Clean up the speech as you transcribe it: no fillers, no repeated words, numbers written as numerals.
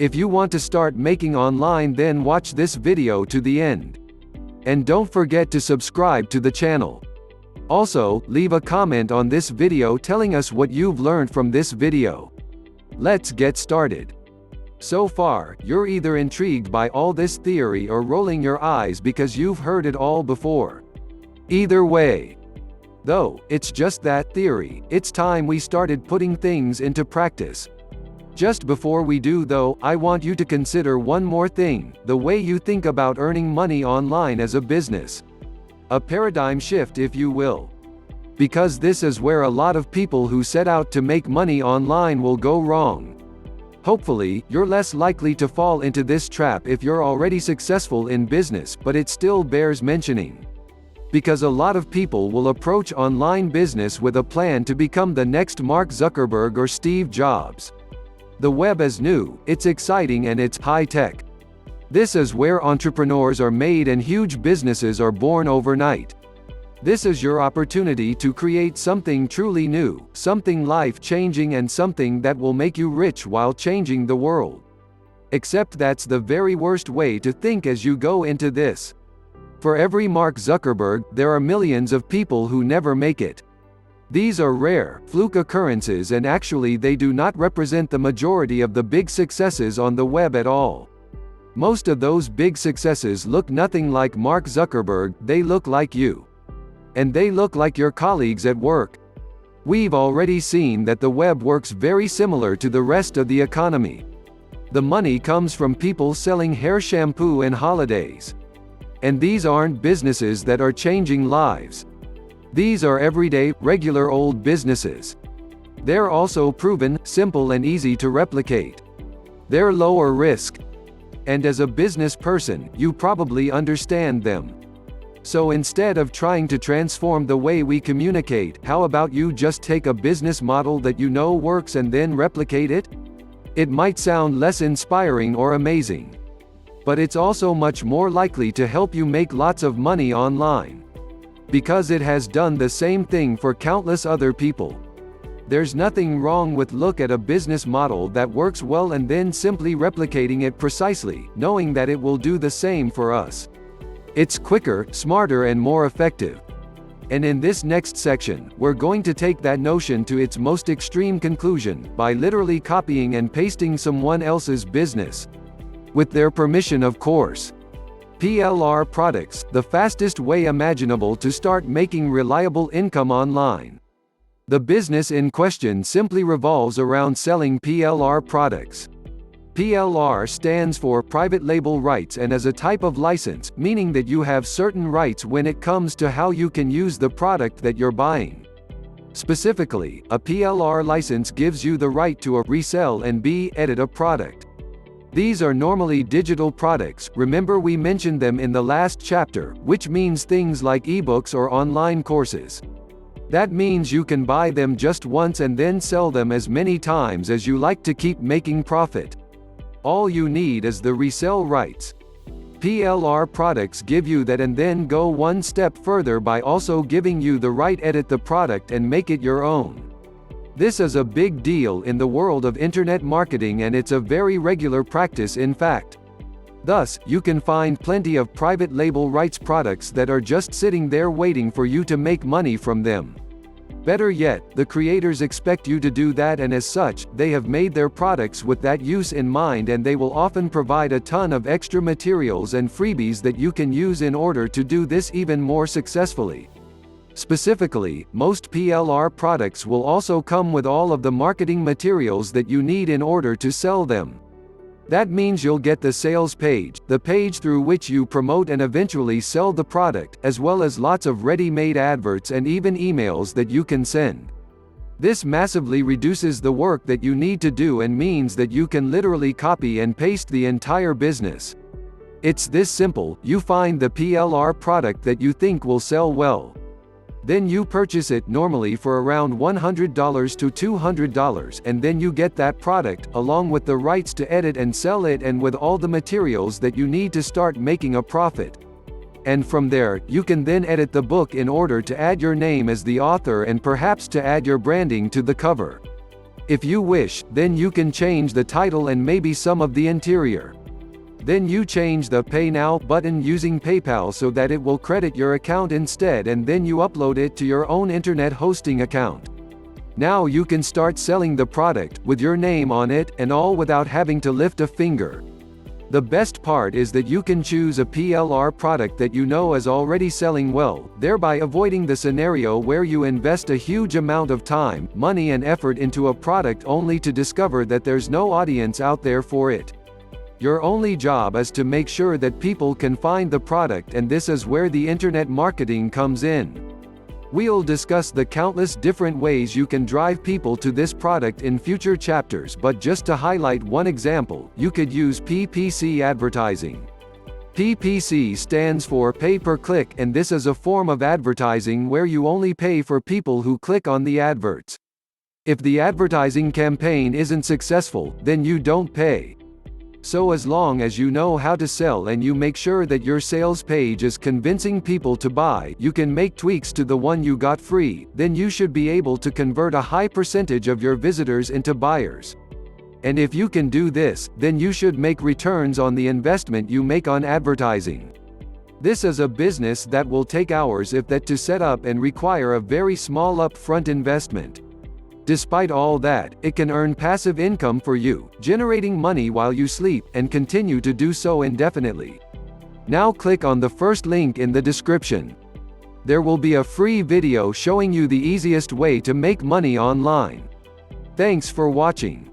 If you want to start making online, then watch this video to the end. And don't forget to subscribe to the channel. Also, leave a comment on this video telling us what you've learned from this video. Let's get started. So far, you're either intrigued by all this theory or rolling your eyes because you've heard it all before. Either way, though, it's just that theory, it's time we started putting things into practice. Just before we do though, I want you to consider one more thing, the way you think about earning money online as a business. A paradigm shift, if you will. Because this is where a lot of people who set out to make money online will go wrong. Hopefully, you're less likely to fall into this trap if you're already successful in business, but it still bears mentioning. Because a lot of people will approach online business with a plan to become the next Mark Zuckerberg or Steve Jobs. The web is new, it's exciting, and it's high-tech. This is where entrepreneurs are made and huge businesses are born overnight. This is your opportunity to create something truly new, something life-changing, and something that will make you rich while changing the world. Except that's the very worst way to think as you go into this. For every Mark Zuckerberg, there are millions of people who never make it. These are rare, fluke occurrences, and actually they do not represent the majority of the big successes on the web at all. Most of those big successes look nothing like Mark Zuckerberg, they look like you. And they look like your colleagues at work. We've already seen that the web works very similar to the rest of the economy. The money comes from people selling hair shampoo and holidays. And these aren't businesses that are changing lives. These are everyday, regular old businesses. They're also proven, simple, and easy to replicate. They're lower risk. And as a business person, you probably understand them. So instead of trying to transform the way we communicate, how about you just take a business model that you know works and then replicate it? It might sound less inspiring or amazing. But it's also much more likely to help you make lots of money online. Because it has done the same thing for countless other people. There's nothing wrong with look at a business model that works well and then simply replicating it precisely, knowing that it will do the same for us. It's quicker, smarter, and more effective. And in this next section, we're going to take that notion to its most extreme conclusion, by literally copying and pasting someone else's business. With their permission, of course. PLR products, the fastest way imaginable to start making reliable income online. The business in question simply revolves around selling PLR products. PLR stands for private label rights and is a type of license, meaning that you have certain rights when it comes to how you can use the product that you're buying. Specifically, a PLR license gives you the right to A, resell, and B, edit a product. These are normally digital products, remember we mentioned them in the last chapter, which means things like ebooks or online courses. That means you can buy them just once and then sell them as many times as you like to keep making profit. All you need is the resell rights. PLR products give you that and then go one step further by also giving you the right to edit the product and make it your own. This is a big deal in the world of internet marketing, and it's a very regular practice in fact. Thus, you can find plenty of private label rights products that are just sitting there waiting for you to make money from them. Better yet, the creators expect you to do that, and as such, they have made their products with that use in mind, and they will often provide a ton of extra materials and freebies that you can use in order to do this even more successfully. Specifically, most PLR products will also come with all of the marketing materials that you need in order to sell them. That means you'll get the sales page, the page through which you promote and eventually sell the product, as well as lots of ready-made adverts and even emails that you can send. This massively reduces the work that you need to do and means that you can literally copy and paste the entire business. It's this simple: you find the PLR product that you think will sell well. Then you purchase it, normally for around $100 to $200, and then you get that product, along with the rights to edit and sell it, and with all the materials that you need to start making a profit. And from there, you can then edit the book in order to add your name as the author and perhaps to add your branding to the cover. If you wish, then you can change the title and maybe some of the interior. Then you change the Pay Now button using PayPal so that it will credit your account instead, and then you upload it to your own internet hosting account. Now you can start selling the product, with your name on it, and all without having to lift a finger. The best part is that you can choose a PLR product that you know is already selling well, thereby avoiding the scenario where you invest a huge amount of time, money and effort into a product only to discover that there's no audience out there for it. Your only job is to make sure that people can find the product, and this is where the internet marketing comes in. We'll discuss the countless different ways you can drive people to this product in future chapters, but just to highlight one example, you could use PPC advertising. PPC stands for pay per click, and this is a form of advertising where you only pay for people who click on the adverts. If the advertising campaign isn't successful, then you don't pay. So as long as you know how to sell and you make sure that your sales page is convincing people to buy, you can make tweaks to the one you got free, then you should be able to convert a high percentage of your visitors into buyers. And if you can do this, then you should make returns on the investment you make on advertising. This is a business that will take hours if that to set up and require a very small upfront investment. Despite all that, it can earn passive income for you, generating money while you sleep, and continue to do so indefinitely. Now click on the first link in the description. There will be a free video showing you the easiest way to make money online. Thanks for watching.